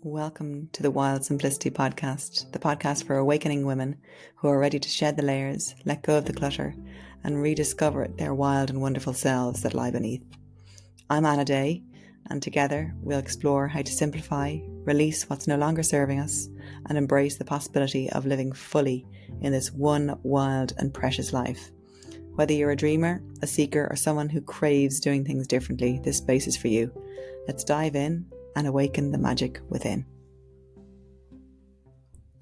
Welcome to the Wild Simplicity podcast, the podcast for awakening women who are ready to shed the layers, let go of the clutter, and rediscover their wild and wonderful selves that lie beneath. I'm Anna Day, and together we'll explore how to simplify, release what's no longer serving us, and embrace the possibility of living fully in this one wild and precious life. Whether you're a dreamer, a seeker, or someone who craves doing things differently, this space is for you. Let's dive in and awaken the magic within.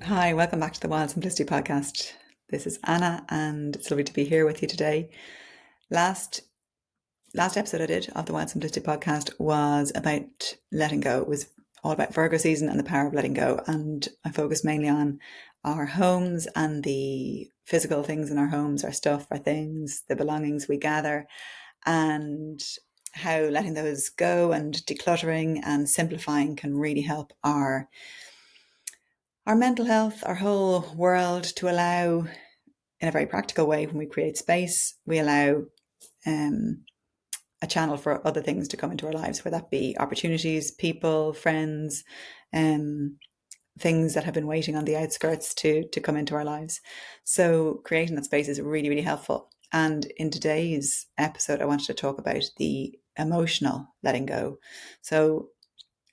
Hi, welcome back to the Wild Simplicity podcast. This is Anna, and it's lovely to be here with you today. Last episode I did of the Wild Simplicity podcast was about letting go. It was all about Virgo season and the power of letting go, and I focused mainly on our homes and the physical things in our homes, our stuff, our things, the belongings we gather, and how letting those go and decluttering and simplifying can really help our mental health, our whole world, to allow, in a very practical way, when we create space, we allow a channel for other things to come into our lives, whether that be opportunities, people, friends, things that have been waiting on the outskirts to come into our lives. So creating that space is really, really helpful. And in today's episode, I wanted to talk about the emotional letting go. So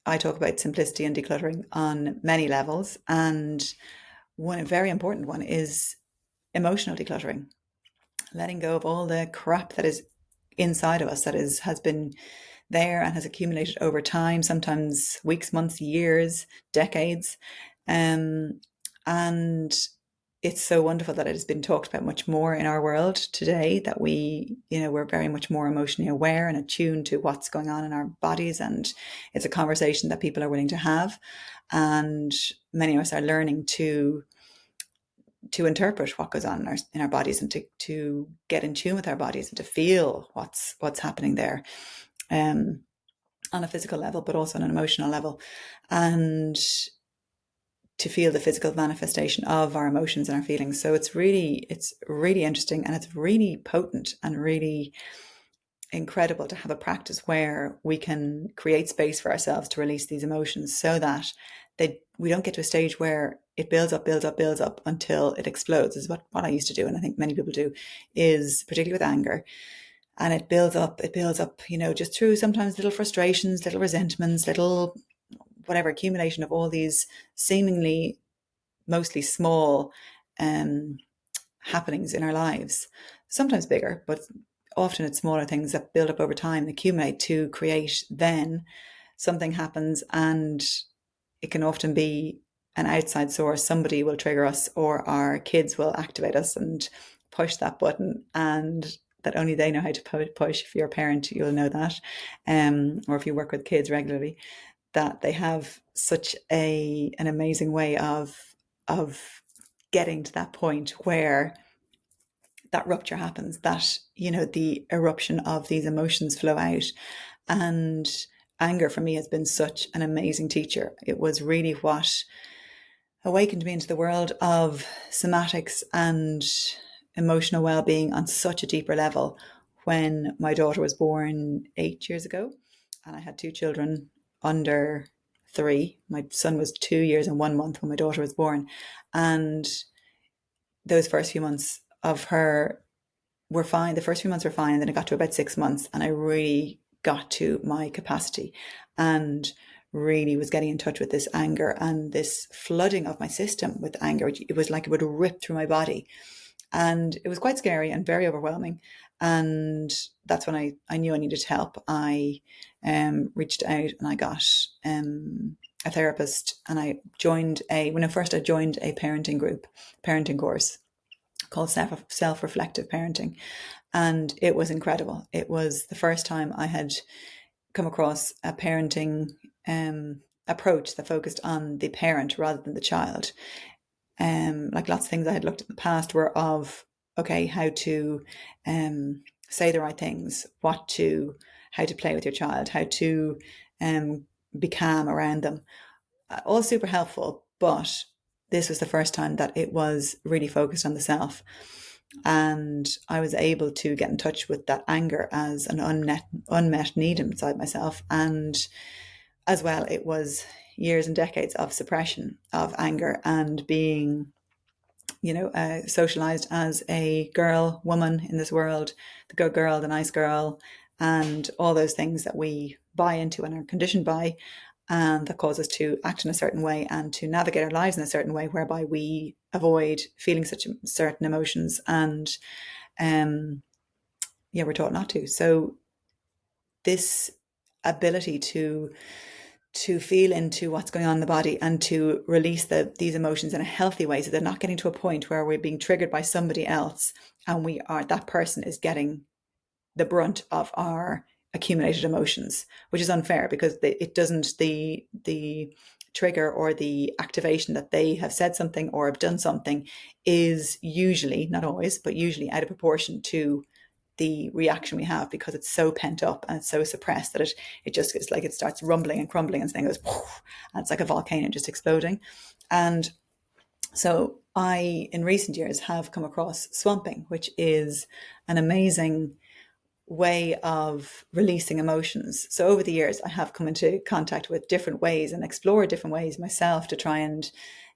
I talk about simplicity and decluttering on many levels. And one very important one is emotional decluttering, letting go of all the crap that is inside of us, that has been there and has accumulated over time, sometimes weeks, months, years, decades. And it's so wonderful that it has been talked about much more in our world today, that we're very much more emotionally aware and attuned to what's going on in our bodies. And it's a conversation that people are willing to have. And many of us are learning to interpret what goes on in our bodies, and to get in tune with our bodies, and to feel what's happening there, on a physical level, but also on an emotional level, and to feel the physical manifestation of our emotions and our feelings. So it's really interesting, and it's really potent and really incredible to have a practice where we can create space for ourselves to release these emotions, so that we don't get to a stage where it builds up until it explodes, is what I used to do. And I think many people do, is particularly with anger. And it builds up, just through sometimes little frustrations, little resentments, little whatever accumulation of all these seemingly mostly small happenings in our lives. Sometimes bigger, but often it's smaller things that build up over time and accumulate to create then something happens, and it can often be an outside source. Somebody will trigger us, or our kids will activate us and push that button, and that only they know how to push. If you're a parent, you'll know that, or if you work with kids regularly, that they have such an amazing way of getting to that point where that rupture happens, that the eruption of these emotions flow out. And anger for me has been such an amazing teacher. It was really what awakened me into the world of somatics and emotional well-being on such a deeper level when my daughter was born 8 years ago, and I had two children under 3. My son was 2 years and 1 month when my daughter was born, and those first few months of her were fine. The first few months were fine, and then it got to about 6 months, and I really got to my capacity and really was getting in touch with this anger and this flooding of my system with anger. It was like it would rip through my body, and it was quite scary and very overwhelming. And that's when I knew I needed help. I reached out and I got a therapist, and I joined a parenting course called self-reflective parenting. And it was incredible. It was the first time I had come across a parenting approach that focused on the parent rather than the child. Like lots of things I had looked at in the past were of, okay, how to say the right things, how to play with your child, how to be calm around them. All super helpful, but this was the first time that it was really focused on the self. And I was able to get in touch with that anger as an unmet need inside myself, and as well, it was years and decades of suppression of anger and being, socialized as a girl, woman in this world, the good girl, the nice girl, and all those things that we buy into and are conditioned by, and that cause us to act in a certain way and to navigate our lives in a certain way, whereby we avoid feeling such certain emotions. And we're taught not to. So this ability to feel into what's going on in the body and to release these emotions in a healthy way, so they're not getting to a point where we're being triggered by somebody else and that person is getting the brunt of our accumulated emotions, which is unfair, because it doesn't, the trigger or the activation that they have said something or have done something is usually, not always, but usually out of proportion to the reaction we have, because it's so pent up and it's so suppressed that it just is like it starts rumbling and crumbling, and then goes and it's like a volcano just exploding. And so I, in recent years, have come across swamping, which is an amazing way of releasing emotions. So over the years, I have come into contact with different ways and explored different ways myself to try and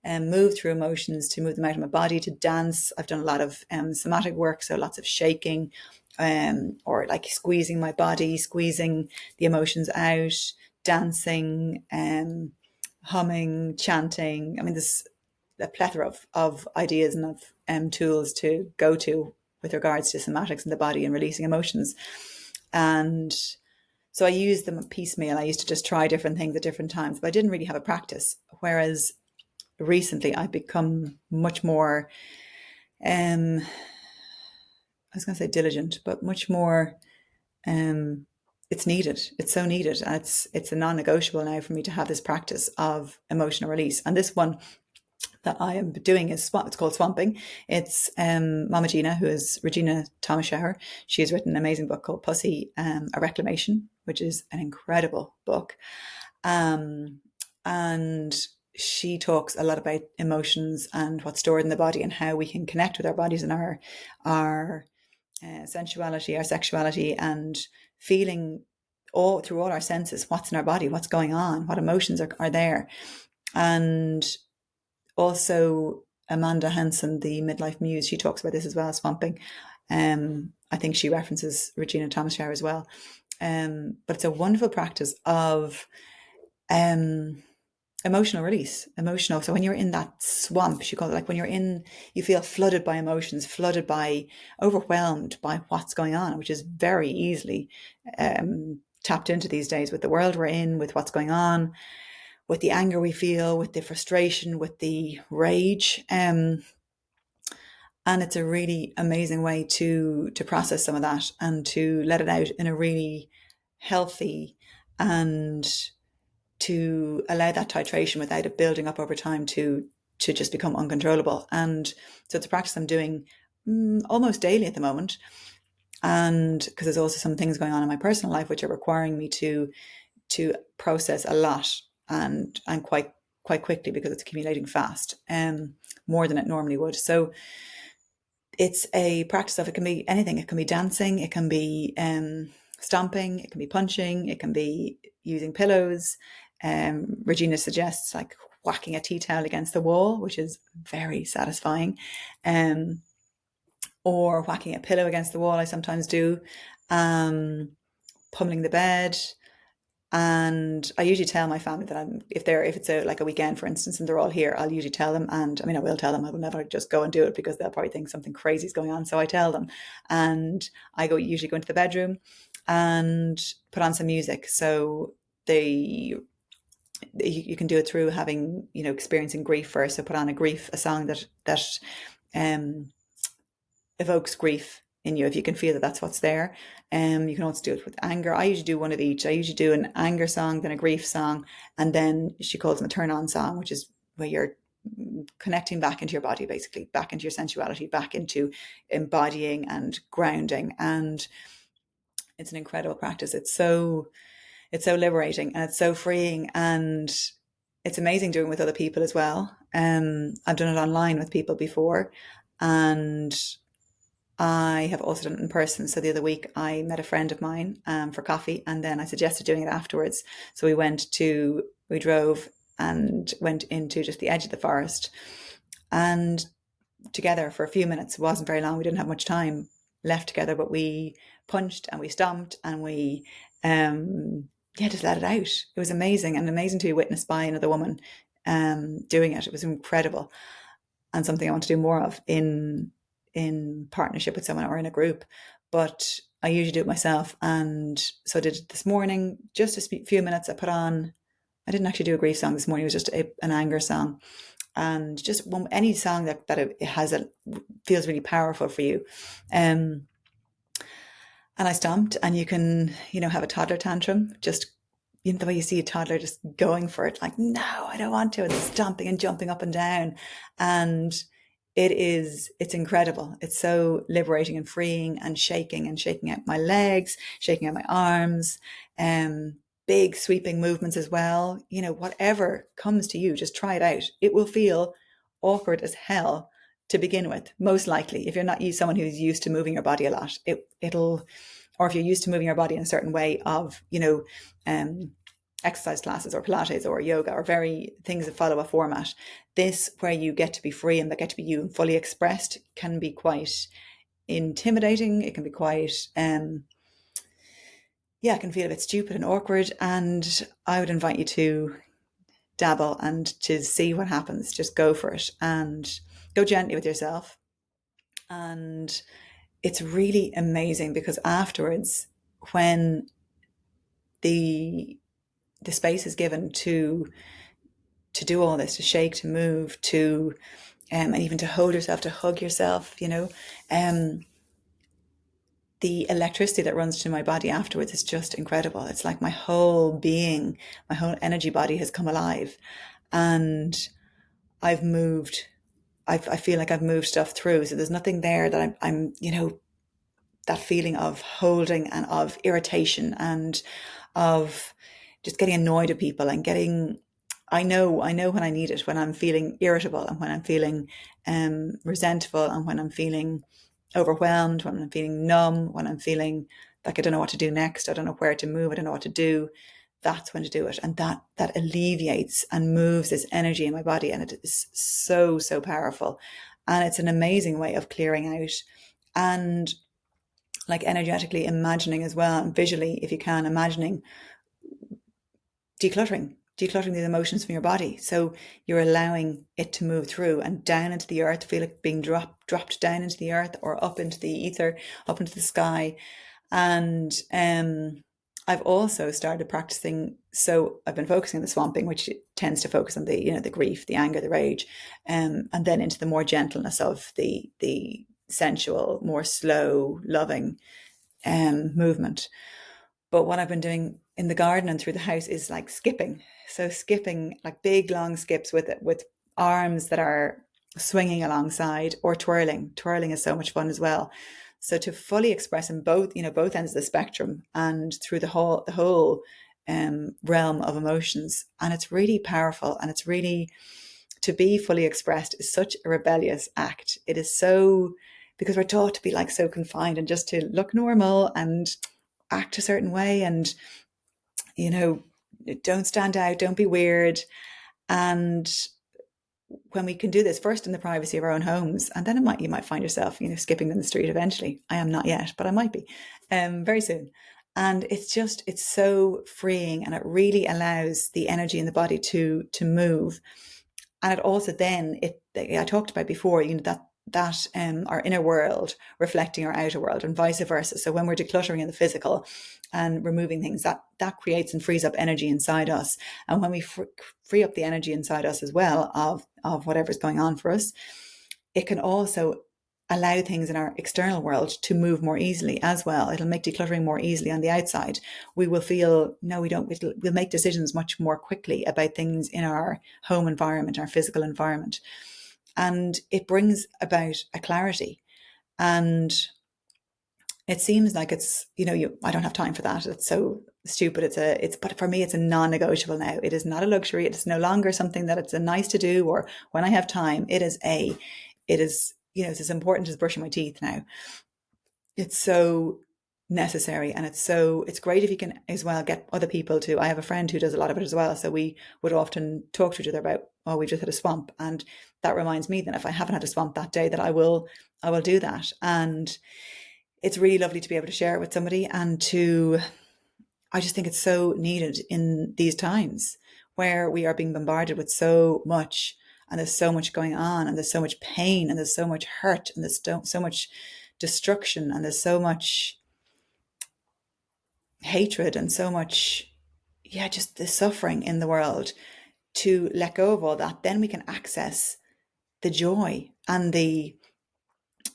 move through emotions, to move them out of my body, to dance. I've done a lot of somatic work, so lots of shaking, or like squeezing my body, squeezing the emotions out, dancing, humming, chanting. I mean, there's a plethora of ideas and of tools to go to with regards to somatics in the body and releasing emotions. And so I used them piecemeal. I used to just try different things at different times, but I didn't really have a practice. Whereas recently I've become much more, I was going to say diligent, but much more, it's needed. It's so needed. And it's a non-negotiable now for me to have this practice of emotional release. And this one that I am doing is it's called Swamping. It's Mama Gena, who is Regina Thomashauer. She has written an amazing book called Pussy, a Reclamation, which is an incredible book. And she talks a lot about emotions and what's stored in the body and how we can connect with our bodies and our sensuality, our sexuality, and feeling through all our senses what's in our body, what's going on, what emotions are there. And also Amanda Hansen, the midlife muse, she talks about this as well, swamping. I think she references Regina Thomashauer as well. But it's a wonderful practice of emotional release, emotional. So when you're in that swamp, she calls it, like when you feel flooded by emotions, flooded by, overwhelmed by what's going on, which is very easily tapped into these days with the world we're in, with what's going on, with the anger we feel, with the frustration, with the rage. And it's a really amazing way to process some of that and to let it out in a really healthy, and to allow that titration without it building up over time to just become uncontrollable. And so it's a practice I'm doing almost daily at the moment. And because there's also some things going on in my personal life which are requiring me to process a lot and quite quickly, because it's accumulating fast, more than it normally would. So it's a practice of, it can be anything. It can be dancing, it can be stomping, it can be punching, it can be using pillows. Regina suggests like whacking a tea towel against the wall, which is very satisfying, or whacking a pillow against the wall. I sometimes do, pummeling the bed. And I usually tell my family that if it's like a weekend, for instance, and they're all here, I'll usually tell them. And I mean, I will tell them. I will never just go and do it, because they'll probably think something crazy is going on. So I tell them, and I usually go into the bedroom and put on some music. So you can do it through having, experiencing grief first. So put on a song that evokes grief in you, if you can feel that that's what's there. You can also do it with anger. I usually do one of each. I usually do an anger song, then a grief song, and then she calls them a turn on song, which is where you're connecting back into your body, basically back into your sensuality, back into embodying and grounding. And it's an incredible practice. It's so liberating and it's so freeing, and it's amazing doing it with other people as well. I've done it online with people before, and I have also done it in person. So the other week I met a friend of mine for coffee, and then I suggested doing it afterwards. So we drove and went into just the edge of the forest, and together for a few minutes. It wasn't very long. We didn't have much time left together, but we punched and we stomped and we, just let it out. It was amazing, and amazing to be witnessed by another woman doing it. It was incredible, and something I want to do more of in partnership with someone or in a group. But I usually do it myself, and so I did it this morning. Just a few minutes. I didn't actually do a grief song this morning. It was just an anger song, and just any song that it has feels really powerful for you. And I stomped, and you can, have a toddler tantrum, just the way you see a toddler just going for it, like, no, I don't want to, and stomping and jumping up and down. And it's incredible. It's so liberating and freeing, and shaking out my legs, shaking out my arms, big sweeping movements as well. Whatever comes to you, just try it out. It will feel awkward as hell to begin with, most likely. If you're not someone who's used to moving your body a lot, it'll, or if you're used to moving your body in a certain way of, exercise classes or Pilates or yoga or very things that follow a format. This, where you get to be free and that get to be you and fully expressed, can be quite intimidating. It can be quite, it can feel a bit stupid and awkward. And I would invite you to dabble and to see what happens. Just go for it and go gently with yourself. And it's really amazing, because afterwards, when the space is given to do all this, to shake, to move, to and even to hold yourself, to hug yourself, the electricity that runs through my body afterwards is just incredible. It's like my whole being, my whole energy body has come alive, and I've moved. I feel like I've moved stuff through. So there's nothing there that I'm that feeling of holding and of irritation and of just getting annoyed at people and I know when I need it, when I'm feeling irritable and when I'm feeling resentful and when I'm feeling overwhelmed, when I'm feeling numb, when I'm feeling like I don't know what to do next, I don't know where to move, I don't know what to do. That's when to do it. And that alleviates and moves this energy in my body. And it is so, so powerful. And it's an amazing way of clearing out and like energetically imagining as well, and visually, if you can, imagining decluttering the emotions from your body. So you're allowing it to move through and down into the earth, feel it being dropped down into the earth or up into the ether, up into the sky. And I've also started practicing. So I've been focusing on the swamping, which tends to focus on the, the grief, the anger, the rage, and then into the more gentleness of the sensual, more slow, loving movement. But what I've been doing in the garden and through the house is like skipping. So skipping like big long skips with arms that are swinging alongside, or twirling. Twirling is so much fun as well. So to fully express in both ends of the spectrum and through the whole realm of emotions. And it's really powerful, and it's really, to be fully expressed is such a rebellious act. It is so, because we're taught to be like so confined and just to look normal and act a certain way, and don't stand out, don't be weird. And when we can do this first in the privacy of our own homes, and then you might find yourself skipping in the street eventually. I am not yet, but I might be very soon. And it's so freeing, and it really allows the energy in the body to move. And it also then, I talked about before, that our inner world reflecting our outer world, and vice versa. So when we're decluttering in the physical and removing things, that creates and frees up energy inside us. And when we free up the energy inside us as well of whatever's going on for us, it can also allow things in our external world to move more easily as well. It'll make decluttering more easily on the outside. We will feel, we'll make decisions much more quickly about things in our home environment, our physical environment. And it brings about a clarity. And it seems like it's, I don't have time for that. It's so stupid. But for me, it's a non-negotiable now. It is not a luxury. It is no longer something that it's a nice to do or when I have time. It is it's as important as brushing my teeth now. it's so necessary, and it's great if you can as well get other people to. I have a friend who does a lot of it as well, so we would often talk to each other about, oh, we just had a swamp, and that reminds me that if I haven't had a swamp that day, that I will do that. And it's really lovely to be able to share it with somebody, and to I just think it's so needed in these times where we are being bombarded with so much, and there's so much going on, and there's so much pain, and there's so much hurt, and there's so much destruction, and there's so much hatred, and so much, yeah, just the suffering in the world. To let go of all that, then we can access the joy and the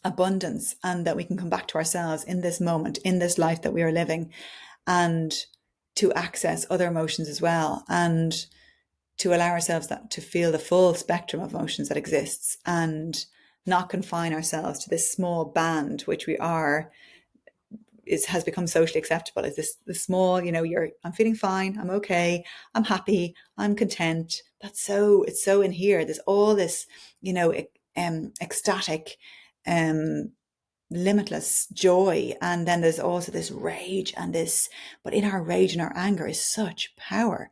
abundance, and that we can come back to ourselves in this moment, in this life that we are living, and to access other emotions as well, and to allow ourselves that to feel the full spectrum of emotions that exists, and not confine ourselves to this small band which we are has become socially acceptable. Is this the small, I'm feeling fine, I'm okay, I'm happy, I'm content. It's so in here. There's all this, ecstatic, um limitless joy, and then there's also this rage and this, but in our rage and our anger is such power.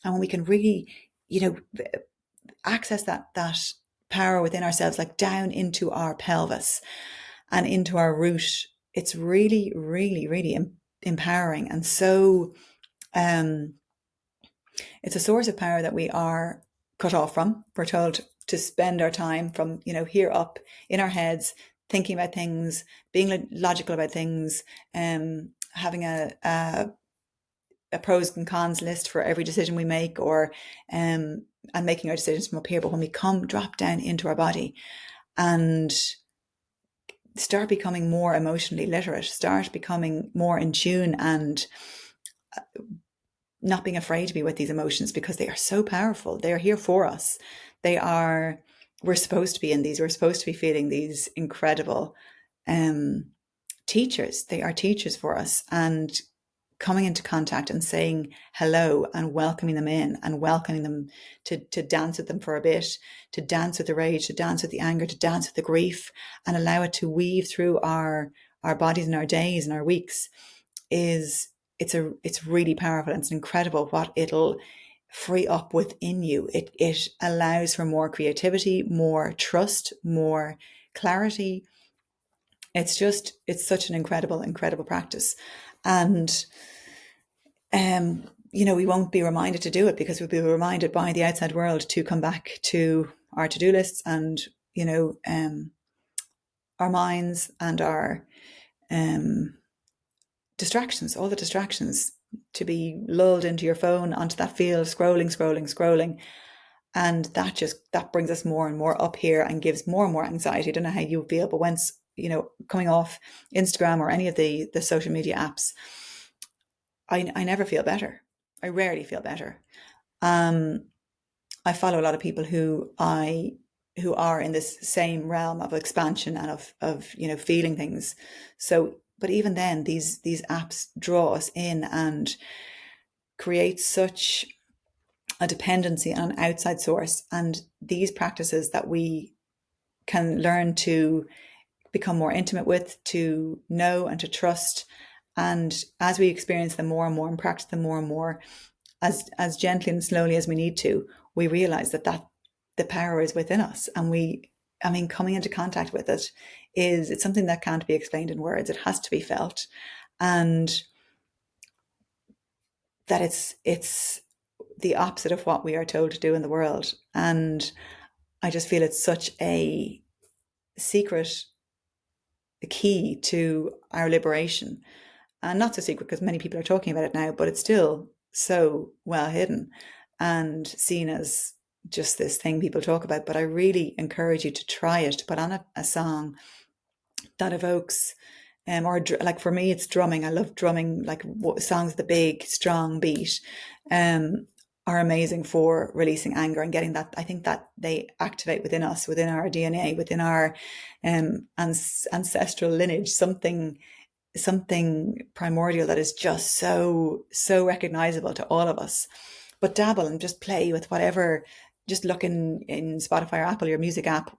And when we can really, access that power within ourselves, like down into our pelvis and into our root, it's really, really, really empowering. And so um it's a source of power that we are cut off from. We're told to spend our time from, here up in our heads, thinking about things, being logical about things, having a pros and cons list for every decision we make, or and making our decisions from up here. But when we drop down into our body and start becoming more emotionally literate, start becoming more in tune, and not being afraid to be with these emotions, because they are so powerful. They are here for us. We're supposed to be in these. We're supposed to be feeling these incredible teachers. They are teachers for us, and coming into contact and saying hello and welcoming them in, and welcoming them to dance with them for a bit, to dance with the rage, to dance with the anger, to dance with the grief, and allow it to weave through our bodies and our days and our weeks, it's really powerful. And it's incredible what it'll free up within you. It allows for more creativity, more trust, more clarity. It's such an incredible practice. And we won't be reminded to do it, because we'll be reminded by the outside world to come back to our to-do lists, and our minds, and our distractions, all the distractions, to be lulled into your phone, onto that field, scrolling. And that brings us more and more up here, and gives more and more anxiety. I don't know how you feel, but once, coming off Instagram or any of the social media apps, I never feel better. I rarely feel better. I follow a lot of people who are in this same realm of expansion and of feeling things. So, but even then, these apps draw us in and create such a dependency on an outside source. And these practices that we can learn to become more intimate with, to know and to trust, and as we experience them more and more and practice them more and more, as gently and slowly as we need to, we realize that the power is within us. And coming into contact with it's something that can't be explained in words. It has to be felt, and that it's the opposite of what we are told to do in the world. And I just feel it's such a secret key to our liberation. And not so secret, because many people are talking about it now, but it's still so well hidden and seen as just this thing people talk about. But I really encourage you to try it, to put on a song that evokes, or like for me, it's drumming. I love drumming, like songs with a big, strong beat, are amazing for releasing anger and getting that. I think that they activate within us, within our DNA, within our ancestral lineage, something primordial that is just so recognizable to all of us. But dabble and just play with whatever. Just look in Spotify or Apple, your music app,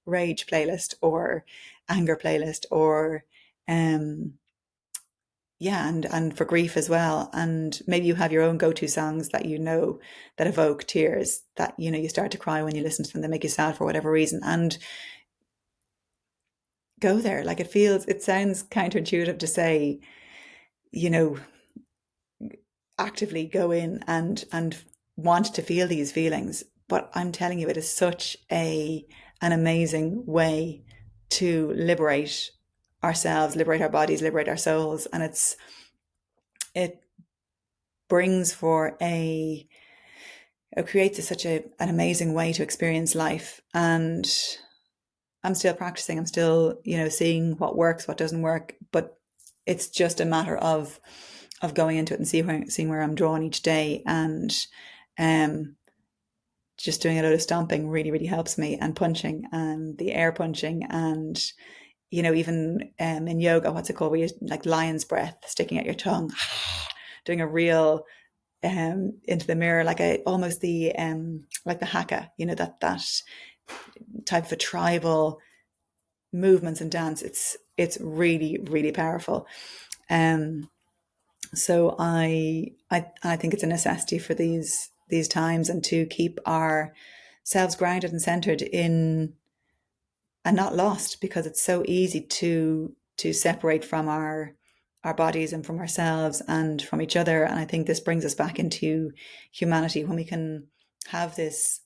rage playlist, anger playlist, or and for grief as well. And maybe you have your own go-to songs that that evoke tears, that you start to cry when you listen to them, that make you sad for whatever reason, and go there. Like, it sounds counterintuitive to say, actively go in and want to feel these feelings, but I'm telling you, it is such an amazing way to liberate ourselves, liberate our bodies, liberate our souls. And it brings it creates such an amazing way to experience life. And I'm still practicing. I'm still, seeing what works, what doesn't work, but it's just a matter of going into it and seeing where I'm drawn each day. And just doing a lot of stomping really, really helps me, and punching, and the air punching, and even in yoga, what's it called, where you like lion's breath, sticking out your tongue, doing a real into the mirror, like almost the like the haka, that type of a tribal movements and dance. It's really, really powerful. So I think it's a necessity for these times, and to keep ourselves grounded and centered in, and not lost, because it's so easy to separate from our bodies and from ourselves and from each other. And I think this brings us back into humanity when we can have this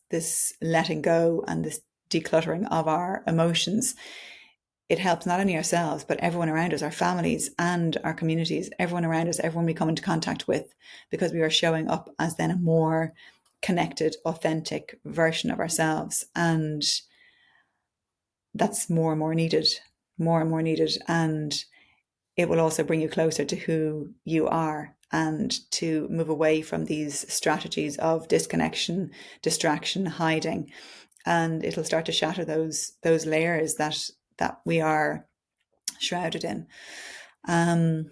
letting go and this decluttering of our emotions. It helps not only ourselves, but everyone around us, our families and our communities, everyone around us, everyone we come into contact with, because we are showing up as then a more connected, authentic version of ourselves. And that's more and more needed. And it will also bring you closer to who you are, and to move away from these strategies of disconnection, distraction, hiding. And it'll start to shatter those layers that we are shrouded in. And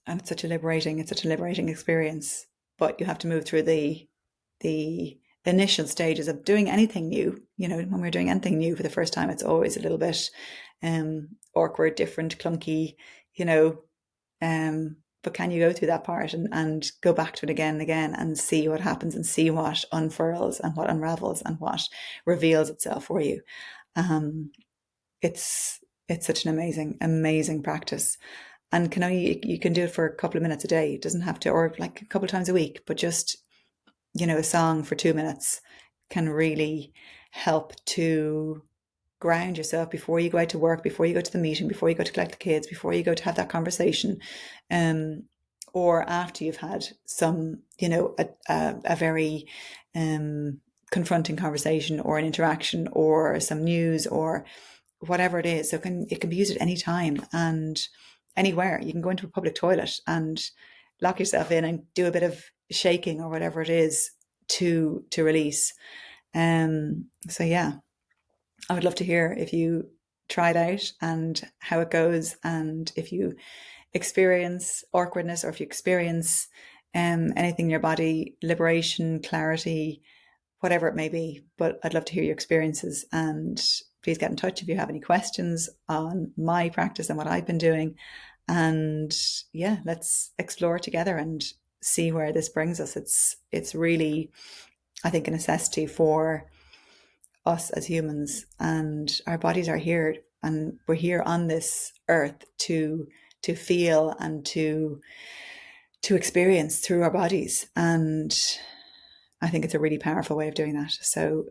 it's such a liberating experience. But you have to move through the initial stages of doing anything new. When we're doing anything new for the first time, it's always a little bit awkward, different, clunky, but can you go through that part and go back to it again and again, and see what happens, and see what unfurls and what unravels and what reveals itself for you? It's such an amazing practice. And you can do it for a couple of minutes a day. It doesn't have to, or like a couple of times a week, but just, a song for 2 minutes can really help to ground yourself before you go out to work, before you go to the meeting, before you go to collect the kids, before you go to have that conversation, or after you've had some, a very confronting conversation, or an interaction, or some news, or whatever it is. So it can be used at any time and anywhere. You can go into a public toilet and lock yourself in and do a bit of shaking or whatever it is to release. So yeah, I would love to hear if you try it out and how it goes, and if you experience awkwardness, or if you experience anything in your body, liberation, clarity, whatever it may be. But I'd love to hear your experiences, and please get in touch if you have any questions on my practice and what I've been doing. And yeah, let's explore together and see where this brings us. It's really, I think, a necessity for us as humans, and our bodies are here, and we're here on this earth to feel and to experience through our bodies. And I think it's a really powerful way of doing that. So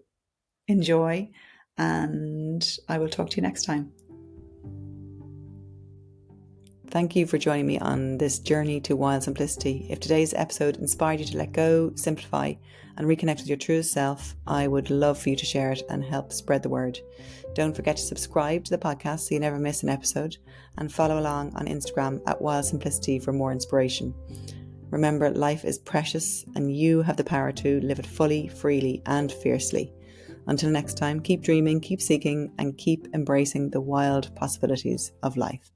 enjoy, and I will talk to you next time. Thank you for joining me on this journey to wild simplicity. If today's episode inspired you to let go, simplify, and reconnect with your truest self, I would love for you to share it and help spread the word. Don't forget to subscribe to the podcast so you never miss an episode, and follow along on Instagram at Wild Simplicity for more inspiration. Remember, life is precious, and you have the power to live it fully, freely, and fiercely. Until next time, keep dreaming, keep seeking, and keep embracing the wild possibilities of life.